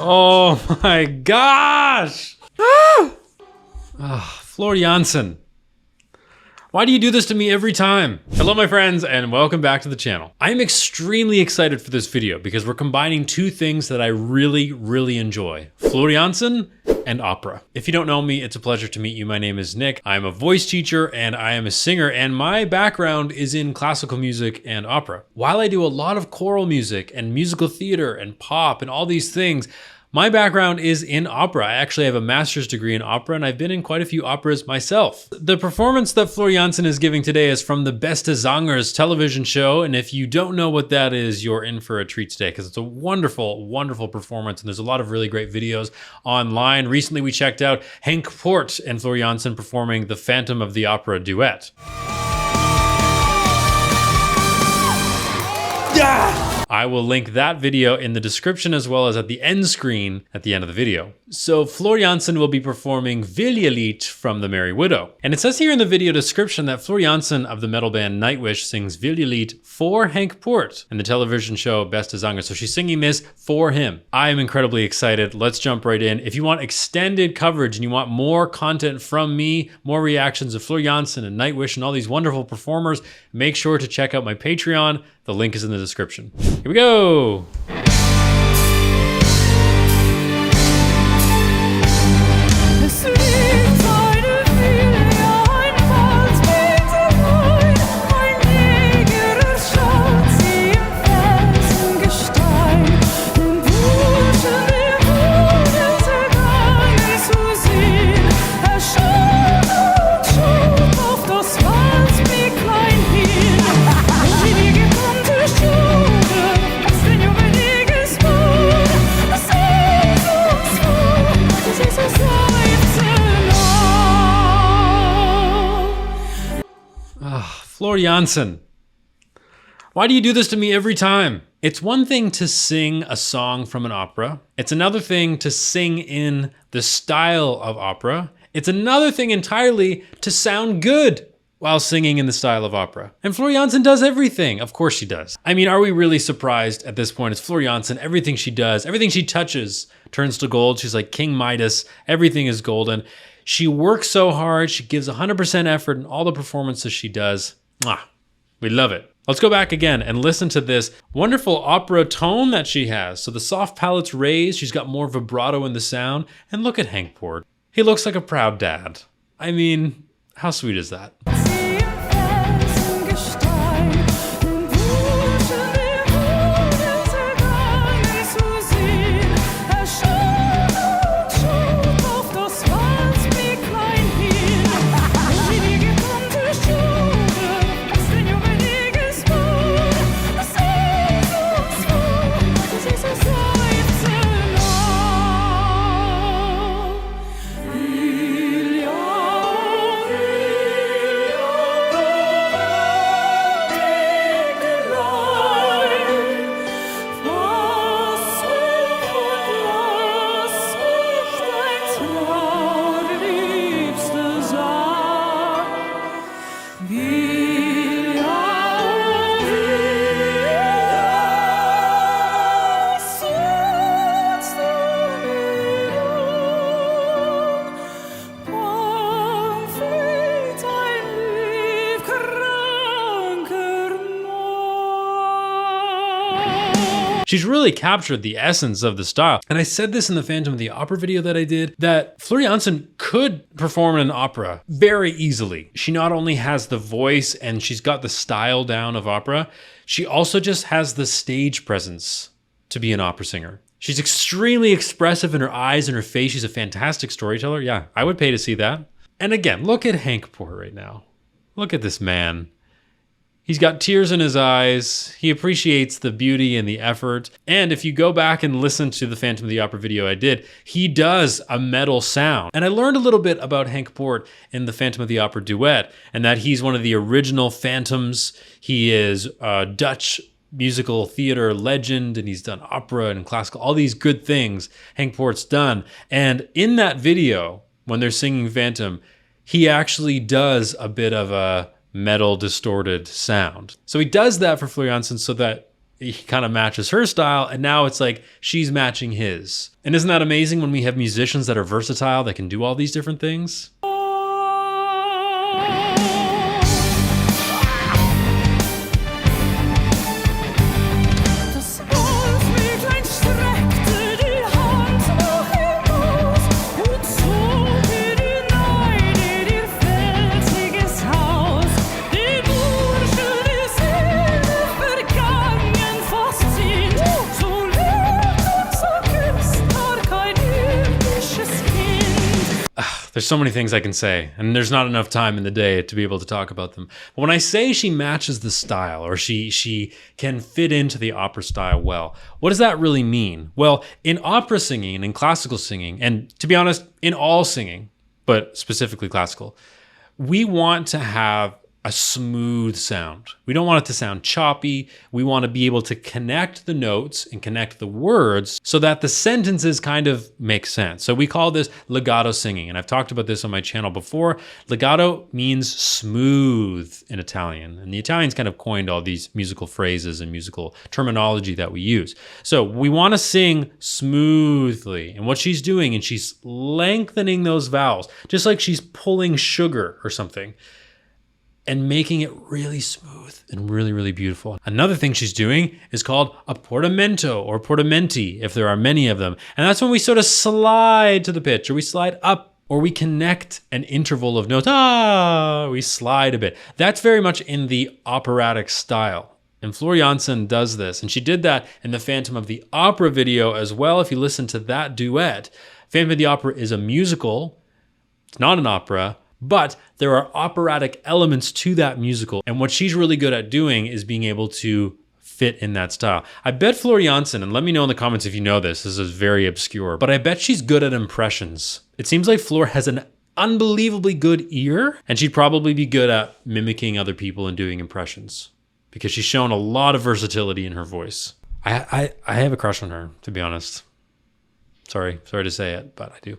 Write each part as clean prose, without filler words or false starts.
Oh my gosh! Floor Jansen. Why do you do this to me every time? Hello my friends and welcome back to the channel. I'm extremely excited for this video because we're combining two things that I really enjoy. Floor Jansen and opera. If you don't know me, it's a pleasure to meet you. My name is Nick. I'm a voice teacher and I am a singer, and my background is in classical music and opera. While I do a lot of choral music and musical theater and pop and all these things, my background is in opera. I actually have a master's degree in opera and I've been in quite a few operas myself. The performance that Floor Jansen is giving today is from the Beste Zangers television show, and if you don't know what that is, you're in for a treat today because it's a wonderful performance, and there's a lot of really great videos online. Recently we checked out HENK and Floor Jansen performing the Phantom of the Opera duet. Yeah! I will link that video in the description as well as at the end screen at the end of the video. So Floor Jansen will be performing Vilja Lied from The Merry Widow. And it says here in the video description that Floor Jansen of the metal band Nightwish sings Vilja Lied for HENK in the television show Beste Zangers. So she's singing this for him. I am incredibly excited. Let's jump right in. If you want extended coverage and you want more content from me, more reactions of Floor Jansen and Nightwish and all these wonderful performers, make sure to check out my Patreon. The link is in the description. Here we go. Floor Jansen. Why do you do this to me every time? It's one thing to sing a song from an opera. It's another thing to sing in the style of opera. It's another thing entirely to sound good while singing in the style of opera. And Floor Jansen does everything. Of course she does. I mean, are we really surprised at this point? It's Floor Jansen. Everything she does, everything she touches turns to gold. She's like King Midas. Everything is golden. She works so hard. She gives 100% effort in all the performances she does. We love it. Let's go back again and listen to this wonderful opera tone that she has. So the soft palette's raised, she's got more vibrato in the sound, and look at HENK. He looks like a proud dad. I mean, how sweet is that? She's really captured the essence of the style. And I said this in the Phantom of the Opera video that I did, that Floor Jansen could perform in an opera very easily. She not only has the voice and she's got the style down of opera, she also just has the stage presence to be an opera singer. She's extremely expressive in her eyes and her face. She's a fantastic storyteller. Yeah, I would pay to see that. And again, look at HENK right now. Look at this man. He's got tears in his eyes. He appreciates the beauty and the effort. And if you go back and listen to the Phantom of the Opera video I did, he does a metal sound. And I learned a little bit about HENK in the Phantom of the Opera duet, and that he's one of the original Phantoms. He is a Dutch musical theater legend, and he's done opera and classical, all these good things HENK done. And in that video, when they're singing Phantom, he actually does a bit of a metal distorted sound. So he does that for Floor Jansen so that he kind of matches her style, and now it's like she's matching his. And isn't that amazing when we have musicians that are versatile that can do all these different things? There's so many things I can say, and there's not enough time in the day to be able to talk about them. But when I say she matches the style, or she can fit into the opera style well, what does that really mean? Well, in opera singing and in classical singing, and to be honest, in all singing, but specifically classical, we want to have a smooth sound. We don't want it to sound choppy. We want to be able to connect the notes and connect the words so that the sentences kind of make sense. So we call this legato singing. And I've talked about this on my channel before. Legato means smooth in Italian. And the Italians kind of coined all these musical phrases and musical terminology that we use. So we want to sing smoothly. And what she's doing, and she's lengthening those vowels, just like she's pulling sugar or something, and making it really smooth and really, really beautiful. Another thing she's doing is called a portamento or portamenti, if there are many of them. And that's when we sort of slide to the pitch, or we slide up, or we connect an interval of notes. We slide a bit. That's very much in the operatic style. And Flor Jansen does this. And she did that in the Phantom of the Opera video as well. If you listen to that duet, Phantom of the Opera is a musical. It's not an opera, but there are operatic elements to that musical. And what she's really good at doing is being able to fit in that style. I bet Flor Jansen, and let me know in the comments if you know this is very obscure, but I bet she's good at impressions. It seems like Flor has an unbelievably good ear, and she'd probably be good at mimicking other people and doing impressions because she's shown a lot of versatility in her voice. I have a crush on her, to be honest. Sorry to say it, but I do.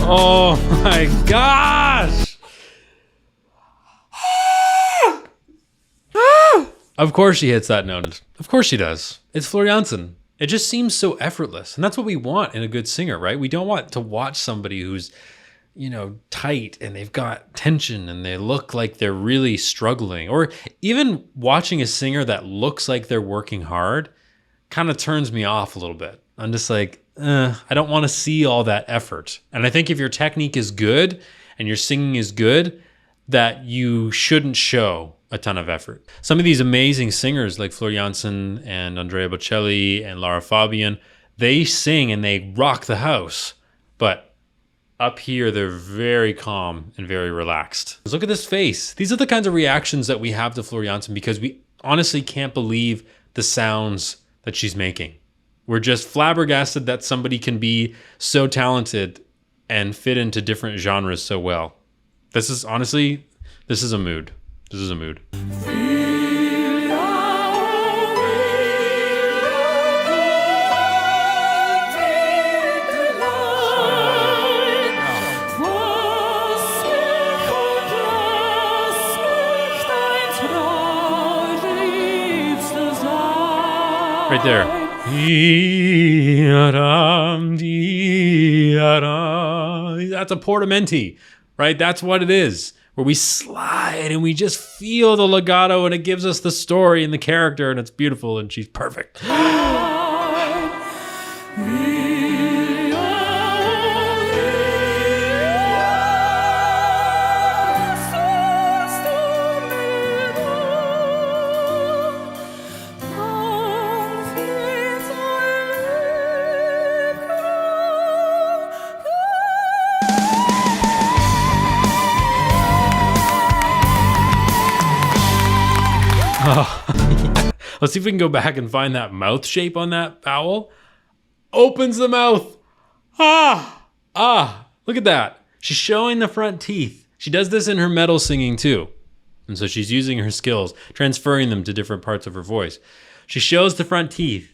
Oh my gosh! Of course she hits that note. Of course she does. It's Flor Jansen. It just seems so effortless. And that's what we want in a good singer, right? We don't want to watch somebody who's, tight and they've got tension and they look like they're really struggling. Or even watching a singer that looks like they're working hard kind of turns me off a little bit. I'm just like, I don't want to see all that effort. And I think if your technique is good and your singing is good, that you shouldn't show a ton of effort. Some of these amazing singers like Flor Jansen and Andrea Bocelli and Lara Fabian, they sing and they rock the house. But up here, they're very calm and very relaxed. Look at this face. These are the kinds of reactions that we have to Flor Jansen because we honestly can't believe the sounds that she's making. We're just flabbergasted that somebody can be so talented and fit into different genres so well. This is a mood. This is a mood. Right there. that's a portamenti, right? That's what it is, where we slide and we just feel the legato and it gives us the story and the character and it's beautiful and she's perfect. Let's see if we can go back and find that mouth shape on that vowel. Opens the mouth. Look at that. She's showing the front teeth. She does this in her metal singing too. And so she's using her skills, transferring them to different parts of her voice. She shows the front teeth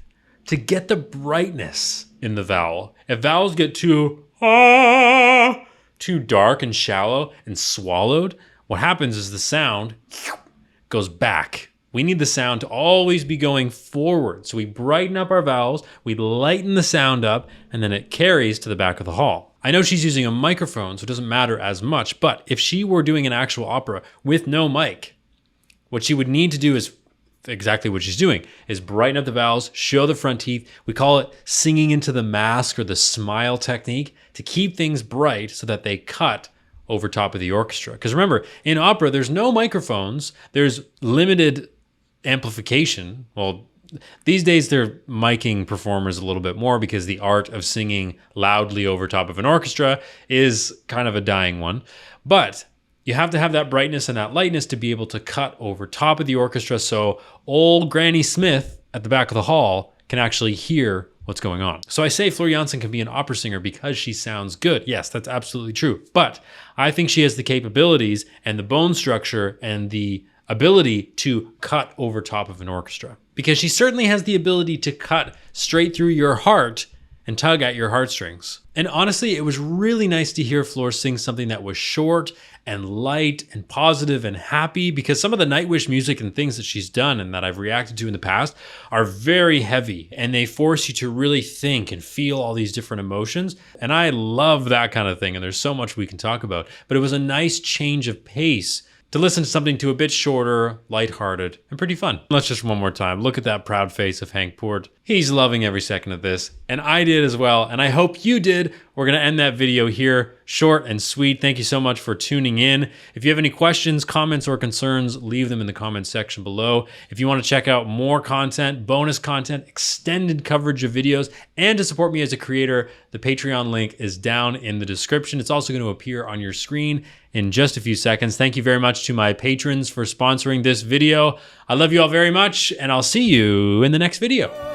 to get the brightness in the vowel. If vowels get too dark and shallow and swallowed, what happens is the sound goes back. We need the sound to always be going forward. So we brighten up our vowels, we lighten the sound up, and then it carries to the back of the hall. I know she's using a microphone, so it doesn't matter as much, but if she were doing an actual opera with no mic, what she would need to do is exactly what she's doing, is brighten up the vowels, show the front teeth. We call it singing into the mask or the smile technique to keep things bright so that they cut over top of the orchestra. Because remember, in opera, there's no microphones, there's limited amplification. Well, these days they're miking performers a little bit more because the art of singing loudly over top of an orchestra is kind of a dying one. But you have to have that brightness and that lightness to be able to cut over top of the orchestra so old Granny Smith at the back of the hall can actually hear what's going on. So I say Flor Jansen can be an opera singer because she sounds good. Yes, that's absolutely true. But I think she has the capabilities and the bone structure and the ability to cut over top of an orchestra, because she certainly has the ability to cut straight through your heart and tug at your heartstrings. And honestly, it was really nice to hear Flor sing something that was short and light and positive and happy, because some of the Nightwish music and things that she's done and that I've reacted to in the past are very heavy and they force you to really think and feel all these different emotions. And I love that kind of thing. And there's so much we can talk about, but it was a nice change of pace to listen to something to a bit shorter, lighthearted, and pretty fun. Let's just one more time look at that proud face of HENK Poort. He's loving every second of this, and I did as well, and I hope you did. We're gonna end that video here, short and sweet. Thank you so much for tuning in. If you have any questions, comments, or concerns, leave them in the comments section below. If you wanna check out more content, bonus content, extended coverage of videos, and to support me as a creator, the Patreon link is down in the description. It's also gonna appear on your screen in just a few seconds. Thank you very much to my patrons for sponsoring this video. I love you all very much, and I'll see you in the next video.